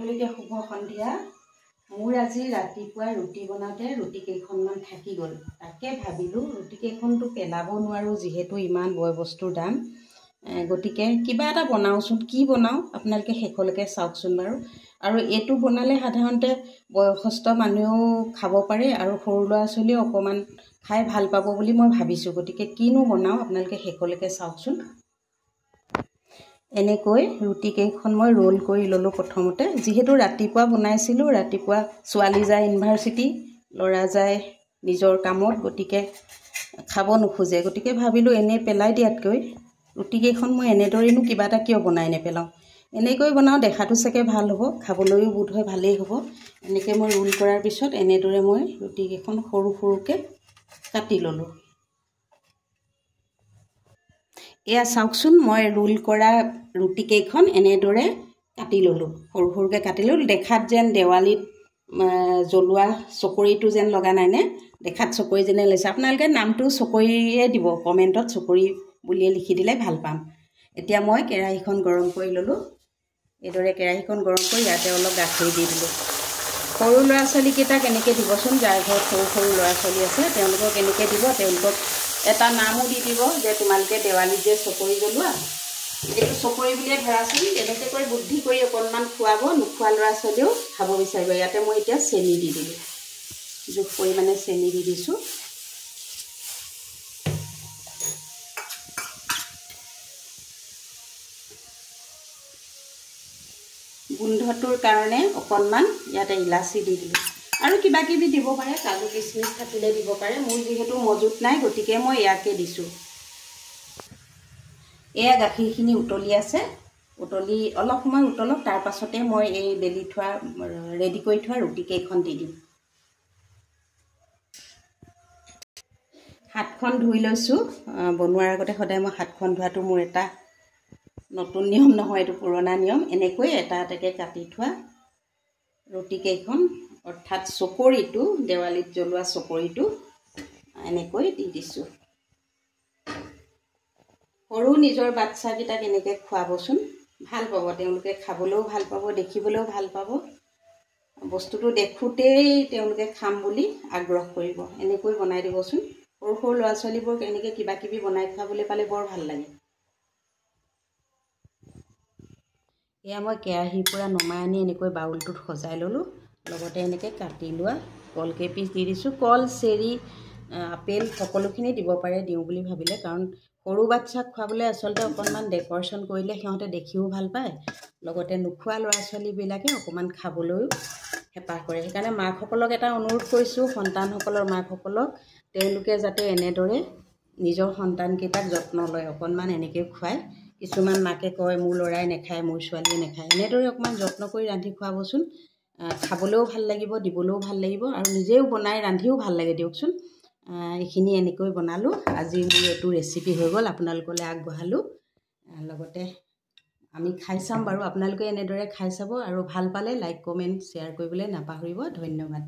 সকলোকে শুভ সন্ধিয়া। মোৰ আজি ৰাতিপুৱা ৰুটি বনাওঁতে ৰুটি কেইখনমান থাকি গ'ল। তাকে ভাবিলোঁ ৰুটি কেইখনটো পেলাব নোৱাৰোঁ, যিহেতু ইমান বয় বস্তুৰ দাম। গতিকে কিবা এটা বনাওঁচোন। কি বনাওঁ আপোনালোকে শেষলৈকে চাওকচোন বাৰু। আৰু এইটো বনালে সাধাৰণতে বয়সস্থ মানুহেও খাব পাৰে আৰু সৰু ল'ৰা ছোৱালীয়েও অকণমান খাই ভাল পাব বুলি মই ভাবিছোঁ। গতিকে কিনো বনাওঁ আপোনালোকে শেষলৈকে চাওকচোন। এনেকৈ ৰুটি কেইখন মই ৰোল কৰি ল'লোঁ প্ৰথমতে। যিহেতু ৰাতিপুৱা বনাইছিলোঁ, ৰাতিপুৱা ছোৱালী যায় ইউনিভাৰ্চিটি, ল'ৰা যায় নিজৰ কামত, গতিকে খাব নোখোজে। গতিকে ভাবিলোঁ এনেই পেলাই দিয়াতকৈ ৰুটি কেইখন মই এনেদৰেনো কিবা এটা কিয় বনাই নেপেলাওঁ। এনেকৈ বনাওঁ, দেখাটো চাগে ভাল হ'ব, খাবলৈও বোধহয় ভালেই হ'ব। এনেকৈ মই ৰোল কৰাৰ পিছত এনেদৰে মই ৰুটি কেইখন সৰু সৰুকৈ কাটি ল'লোঁ। এয়া চাওকচোন, মই ৰোল কৰা ৰুটি কেইখন এনেদৰে কাটি ল'লোঁ, সৰু সৰুকৈ কাটি ল'লোঁ। দেখাত যেন দেৱালীত জ্বলোৱা চকৰিটো যেন লগা নাইনে, দেখাত চকৰি যেনে লাগিছে। আপোনালোকে নামটো চকৰিয়ে দিব, কমেণ্টত চকৰি বুলিয়ে লিখি দিলে ভাল পাম। এতিয়া মই কেৰাহীখন গৰম কৰি ল'লোঁ। এইদৰে কেৰাহীখন গৰম কৰি ইয়াতে অলপ গাখীৰ দি দিলোঁ। সৰু ল'ৰা ছোৱালীকেইটাক এনেকৈ দিবচোন, যাৰ ঘৰত সৰু সৰু ল'ৰা ছোৱালী আছে তেওঁলোকক এনেকৈ দিব। তেওঁলোকক এটা নামো দি দিব যে তোমালোকে দেৱালীত যে চকৰি জ্বলোৱা, এইটো চকৰি বুলিয়ে ধৰাচোন। তেনেকৈ কৰি বুদ্ধি কৰি অকণমান খুৱাব, নোখোৱা ল'ৰা ছোৱালীয়েও খাব বিচাৰিব। ইয়াতে মই এতিয়া চেনি দি দিলোঁ, জোখ পৰিমাণে চেনি দি দিছোঁ। গোন্ধটোৰ কাৰণে অকণমান ইয়াতে ইলাচি দি দিলোঁ। আৰু কিবা কিবি দিব পাৰে, কাজু কিচমিচ থাকিলে দিব পাৰে। মোৰ যিহেতু মজুত নাই, গতিকে মই ইয়াকে দিছোঁ। এয়া গাখীৰখিনি উতলি আছে, উতলি অলপ সময় উতলক, তাৰ পাছতে মই এই বেলি থোৱা ৰেডি কৰি থোৱা ৰুটি কেইখন দি দিম। হাতখন ধুই লৈছোঁ। বনোৱাৰ আগতে সদায় মই হাতখন ধোৱাটো মোৰ এটা নতুন নিয়ম নহয়, এইটো পুৰণা নিয়ম। এনেকৈ এটা এটাকৈ কাটি থোৱা ৰুটি কেইখন, অৰ্থাৎ চকৰিটো, দেৱালীত জ্বলোৱা চকৰিটো এনেকৈ দি দিছোঁ। সৰু নিজৰ বাচ্ছাকেইটাক এনেকৈ খুৱাবচোন, ভাল পাব। তেওঁলোকে খাবলৈও ভাল পাব, দেখিবলৈও ভাল পাব। বস্তুটো দেখোঁতেই তেওঁলোকে খাম বুলি আগ্ৰহ কৰিব। এনেকৈ বনাই দিবচোন। সৰু সৰু ল'ৰা ছোৱালীবোৰক এনেকৈ কিবা কিবি বনাই খুৱাবলৈ পালে বৰ ভাল লাগে। এয়া মই কেৰাহীৰ পৰা নমাই আনি এনেকৈ বাউলটোত সজাই ল'লোঁ। লগতে এনেকৈ কাটি লোৱা কল কেইপিচ দি দিছোঁ। কল, চেৰি, আপেল সকলোখিনি দিব পাৰে, দিওঁ বুলি ভাবিলে। কাৰণ সৰু বাচ্ছাক খুৱাবলৈ আচলতে অকণমান ডেক'ৰেশ্যন কৰিলে সিহঁতে দেখিও ভাল পায়, লগতে নোখোৱা ল'ৰা ছোৱালীবিলাকে অকণমান খাবলৈও হেঁপাহ কৰে। সেইকাৰণে মাকসকলক এটা অনুৰোধ কৰিছোঁ, সন্তানসকলৰ মাকসকলক, তেওঁলোকে যাতে এনেদৰে নিজৰ সন্তানকেইটাক যত্ন লয়, অকণমান এনেকৈ খুৱায়। কিছুমান মাকে কয় মোৰ ল'ৰাই নাখায়, মোৰ ছোৱালীয়ে নাখায়। এনেদৰে অকণমান যত্ন কৰি ৰান্ধি খুৱাবচোন। খাবলৈও ভাল লাগিব, দিবলৈও ভাল লাগিব, আৰু নিজেও বনাই ৰান্ধিও ভাল লাগে দিয়কচোন। এইখিনি এনেকৈ বনালোঁ। আজি মোৰ এইটো ৰেচিপি হৈ গ'ল, আপোনালোকলৈ আগবঢ়ালোঁ। লগতে আমি খাই চাম বাৰু, আপোনালোকে এনেদৰে খাই চাব, আৰু ভাল পালে লাইক কমেণ্ট শ্বেয়াৰ কৰিবলৈ নাপাহৰিব। ধন্যবাদ।